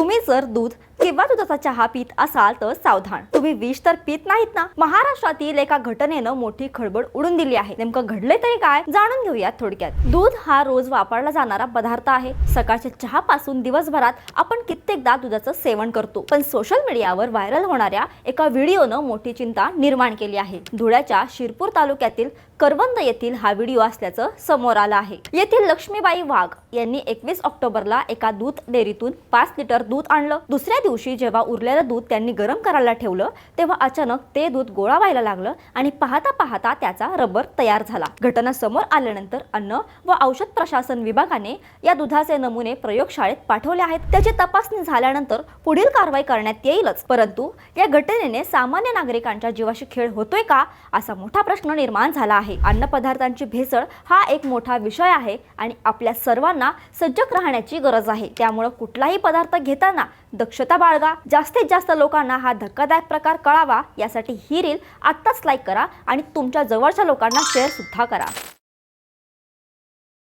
तुम्ही जर दूध किंवा दुधाचा चहा पीत असाल तर सावधान, तुम्ही विष तर पीत नाहीत ना। महाराष्ट्रातील एका घटनेनं मोठी खळबळ उडून दिली आहे। नेमकं घडले तरी काय, जाणून घेऊयात थोडक्यात। दूध हा रोज वापरला जाणारा पदार्थ आहे। सकाळच्या चहा पासून दिवसभरात आपण कित्येकदा दुधाचं सेवन करतो, पण सोशल मीडियावर व्हायरल होणाऱ्या एका व्हिडिओनं मोठी चिंता निर्माण केली आहे। धुळ्याच्या शिरपूर तालुक्यातील करवंद येथील हा व्हिडिओ असल्याचं समोर आलं आहे। येथील लक्ष्मीबाई वाघ यांनी 21 ऑक्टोबरला एका दूध डेअरीतून 5 लिटर दूध आणलं। दुसऱ्या दिवशी जेव्हा उरलेलं दूध त्यांनी गरम करायला ठेवलं तेव्हा अचानक ते दूध गोळा व्हायला लागलं आणि पाहता पाहता त्याचा रबर तयार झाला। घटना समोर आल्यानंतर अन्न व औषध प्रशासन विभागाने या दुधाचे नमुने प्रयोगशाळेत पाठवले आहेत। त्याची तपासणी झाल्यानंतर पुढील कारवाई करण्यात येईलच। परंतु या घटनेने सामान्य नागरिकांच्या जीवाशी खेळ होतोय का, असा मोठा प्रश्न निर्माण झाला आहे। अन्न पदार्थांची भेसळ हा एक मोठा विषय आहे आणि आपल्या सर्वांना सजग राहण्याची गरज आहे। त्यामुळे कुठलाही पदार्थ घेताना दक्षता बाळगा। जास्तीत जास्त लोकांना हा धक्कादायक प्रकार कळावा यासाठी ही रील आत्ताच लाईक करा आणि तुमच्या जवळच्या लोकांना शेअर सुद्धा करा।